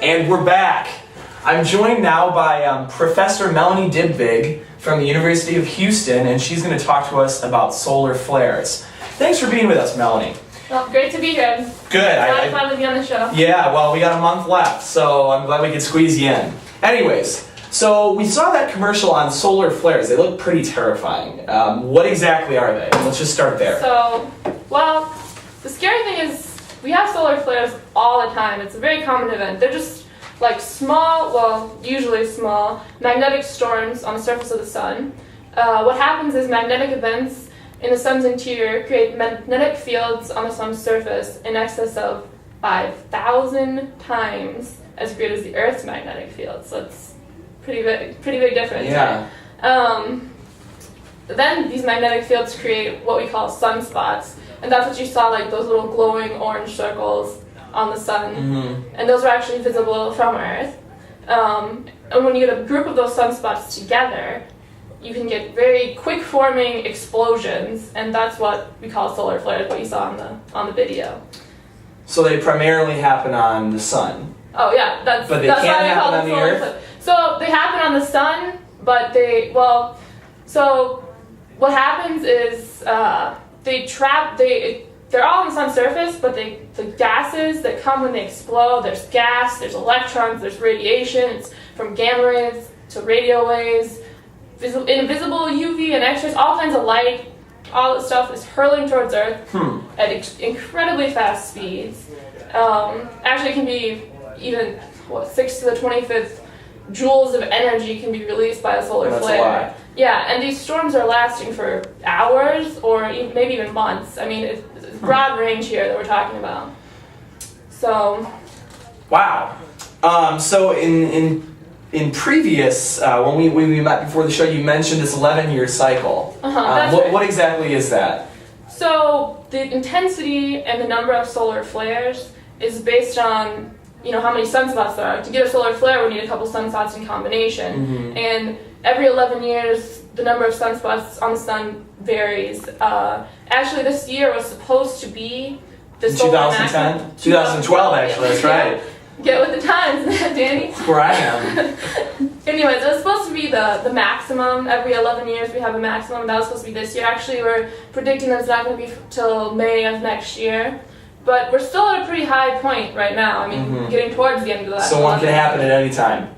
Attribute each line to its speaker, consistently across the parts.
Speaker 1: And we're back. I'm joined now by Professor Melanie Dybvig from the University of Houston, and she's going to talk to us about solar flares. Thanks for being with us, Melanie.
Speaker 2: Well, great to be here.
Speaker 1: Good.
Speaker 2: Glad to finally be on the show.
Speaker 1: Yeah, well, we got a month left, so I'm glad we could squeeze you in. Anyways, so we saw that commercial on solar flares. They look pretty terrifying. What exactly are they? Let's just start there.
Speaker 2: So, well, the scary thing is we have solar flares all the time. It's a very common event. They're just like small, well, usually small, magnetic storms on the surface of the sun. What happens is magnetic events in the sun's interior create magnetic fields on the sun's surface in excess of 5,000 times as great as the Earth's magnetic field. So it's pretty big difference.
Speaker 1: Yeah.
Speaker 2: Right? Then these magnetic fields create what we call sunspots, and that's what you saw, like those little glowing orange circles on the sun, and those are actually visible from Earth. And when you get a group of those sunspots together, you can get very quick forming explosions, and that's what we call solar flares, what you saw on the video.
Speaker 1: So they primarily happen on the sun.
Speaker 2: Oh yeah, that's
Speaker 1: But they
Speaker 2: that's
Speaker 1: can't
Speaker 2: why
Speaker 1: happen
Speaker 2: call
Speaker 1: on
Speaker 2: it
Speaker 1: the
Speaker 2: solar
Speaker 1: Earth?
Speaker 2: flare. So they happen on the sun, but so what happens is they're all on the sun's surface, but the gases that come when they explode, there's gas, there's electrons, there's radiation. It's from gamma rays to radio waves, invisible UV and X-rays, all kinds of light. All this stuff is hurling towards Earth at incredibly fast speeds. Actually, it can be even 6 to the 25th joules of energy can be released by a solar
Speaker 1: That's
Speaker 2: flare.
Speaker 1: a lot.
Speaker 2: Yeah, and these storms are lasting for hours or maybe even months. I mean, it's broad range here that we're talking about. So.
Speaker 1: Wow. So in previous, when we met before the show, you mentioned this 11-year cycle.
Speaker 2: That's right.
Speaker 1: What exactly is that?
Speaker 2: So the intensity and the number of solar flares is based on how many sunspots there are. To get a solar flare, we need a couple sunspots in combination, and every 11 years, the number of sunspots on the sun varies. Actually, this year was supposed to be the solar
Speaker 1: 2010?
Speaker 2: maximum.
Speaker 1: 2012, actually, that's right.
Speaker 2: Get with the times, Danny.
Speaker 1: That's where I am.
Speaker 2: Anyways, it was supposed to be the maximum. Every 11 years we have a maximum, and that was supposed to be this year. Actually, we're predicting that it's not going to be till May of next year. But we're still at a pretty high point right now. I mean, getting towards the end of that.
Speaker 1: So one can happen at any time.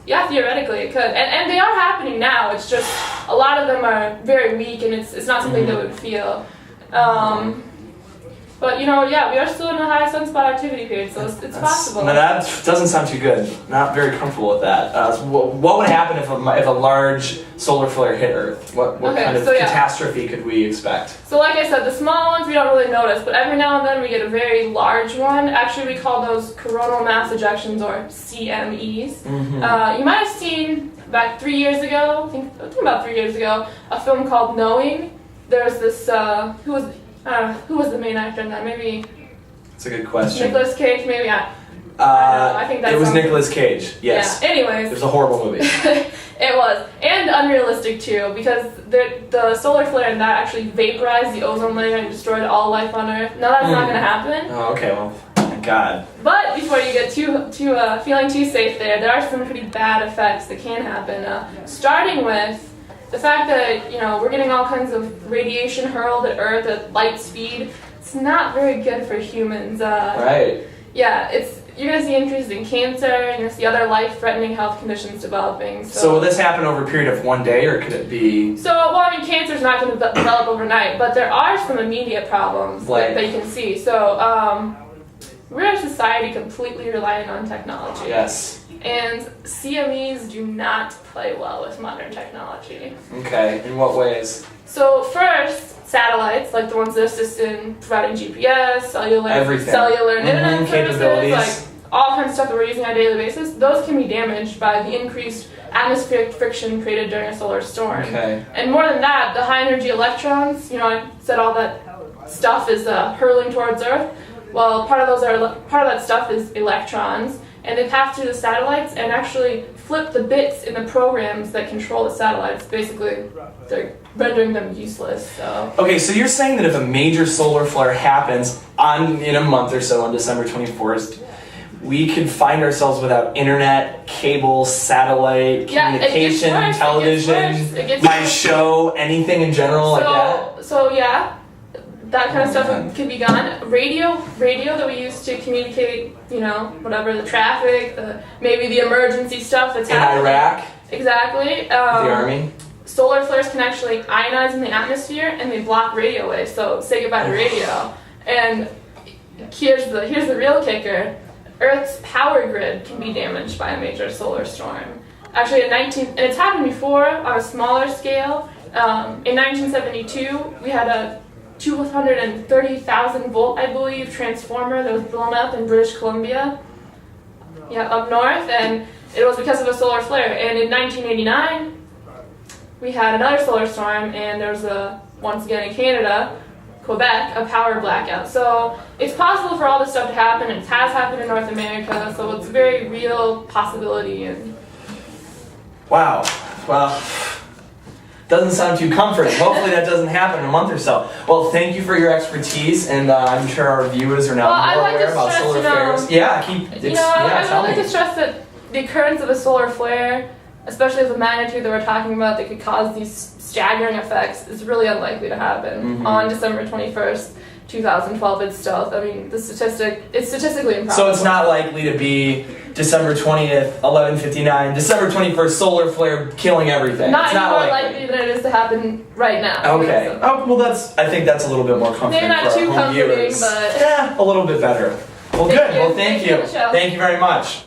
Speaker 2: Yeah, theoretically it could. And they are happening now. It's just a lot of them are very weak, and it's not something that we would feel. But yeah, we are still in a high sunspot activity period, so it's possible.
Speaker 1: No, that doesn't sound too good. Not very comfortable with that. So what would happen if a large solar flare hit Earth? What kind of catastrophe could we expect?
Speaker 2: So like I said, the small ones we don't really notice, but every now and then we get a very large one. Actually, we call those coronal mass ejections, or CMEs. You might have seen back 3 years ago, I think about 3 years ago, a film called Knowing. There was this, who was the main actor in that? Maybe
Speaker 1: That's a good question.
Speaker 2: Nicolas Cage, maybe? I don't know. I think that's
Speaker 1: it was Nicolas Cage, yes.
Speaker 2: Yeah, anyways.
Speaker 1: It was a horrible movie.
Speaker 2: It was. And unrealistic too, because the solar flare in that actually vaporized the ozone layer and destroyed all life on Earth. Now that's not going to happen.
Speaker 1: Oh, okay, well, thank God.
Speaker 2: But before you get too feeling too safe there are some pretty bad effects that can happen. Starting with the fact that, we're getting all kinds of radiation hurled at Earth at light speed. It's not very good for humans.
Speaker 1: Right.
Speaker 2: Yeah, you're going to see increases in cancer, you're going to see other life-threatening health conditions developing.
Speaker 1: So will this happen over a period of one day, or could it be...
Speaker 2: Cancer's not going to develop overnight, but there are some immediate problems that you can see. So, we're a society completely reliant on technology.
Speaker 1: Yes.
Speaker 2: And CMEs do not play well with modern technology.
Speaker 1: Okay, in what ways?
Speaker 2: So first, satellites, like the ones that assist in providing GPS, cellular and internet services, like all kinds of stuff that we're using on a daily basis, those can be damaged by the increased atmospheric friction created during a solar storm.
Speaker 1: Okay.
Speaker 2: And more than that, the high energy electrons, I said all that stuff is hurling towards Earth. Well, part of that stuff is electrons, and they pass through the satellites and actually flip the bits in the programs that control the satellites. Basically, they're rendering them useless. So.
Speaker 1: Okay, so you're saying that if a major solar flare happens in a month or so, on December 24th, we could find ourselves without internet, cable, satellite,
Speaker 2: Yeah, it gets
Speaker 1: communication,
Speaker 2: worse,
Speaker 1: television,
Speaker 2: it gets
Speaker 1: live
Speaker 2: worse.
Speaker 1: show, anything in general like that.
Speaker 2: So yeah, that kind of
Speaker 1: Oh,
Speaker 2: stuff
Speaker 1: man.
Speaker 2: could be gone. Radio that we use to communicate, whatever the traffic, maybe the emergency stuff that's
Speaker 1: In
Speaker 2: happening.
Speaker 1: Iraq,
Speaker 2: Exactly.
Speaker 1: the army.
Speaker 2: Solar flares can actually ionize in the atmosphere and they block radio waves. So say goodbye to radio. And here's the real kicker: Earth's power grid can be damaged by a major solar storm. Actually, and it's happened before on a smaller scale. In 1972, we had a 230,000 volt, I believe, transformer that was blown up in British Columbia. Yeah, up north, and it was because of a solar flare. And in 1989, we had another solar storm, and there was once again in Canada, Quebec, a power blackout. So it's possible for all this stuff to happen. It has happened in North America, so it's a very real possibility. And
Speaker 1: Wow. Well, doesn't sound too comforting. Hopefully that doesn't happen in a month or so. Well, thank you for your expertise, and I'm sure our viewers are now
Speaker 2: Well, I'd
Speaker 1: more
Speaker 2: like to
Speaker 1: aware about
Speaker 2: stress,
Speaker 1: solar flares. Yeah, keep.
Speaker 2: I
Speaker 1: tell
Speaker 2: would like
Speaker 1: me.
Speaker 2: to stress that the occurrence of a solar flare, especially of the magnitude that we're talking about, that could cause these staggering effects, is really unlikely to happen
Speaker 1: Mhm.
Speaker 2: on December 21st, 2012. It's stealth. I mean, it's statistically improbable.
Speaker 1: So it's not likely to be December 20th, 11:59, December 21st, solar flare killing everything.
Speaker 2: Not
Speaker 1: It's
Speaker 2: any
Speaker 1: not
Speaker 2: more
Speaker 1: likely.
Speaker 2: likely than it is to happen right now.
Speaker 1: Okay.
Speaker 2: So,
Speaker 1: Oh, well, I think that's a little bit more comforting
Speaker 2: maybe not
Speaker 1: for our
Speaker 2: too
Speaker 1: home
Speaker 2: comforting,
Speaker 1: viewers.
Speaker 2: but
Speaker 1: Yeah, a little bit better. Well,
Speaker 2: Thank
Speaker 1: good.
Speaker 2: you.
Speaker 1: Well, thank
Speaker 2: Thank you
Speaker 1: you.
Speaker 2: for the show.
Speaker 1: Thank you very much.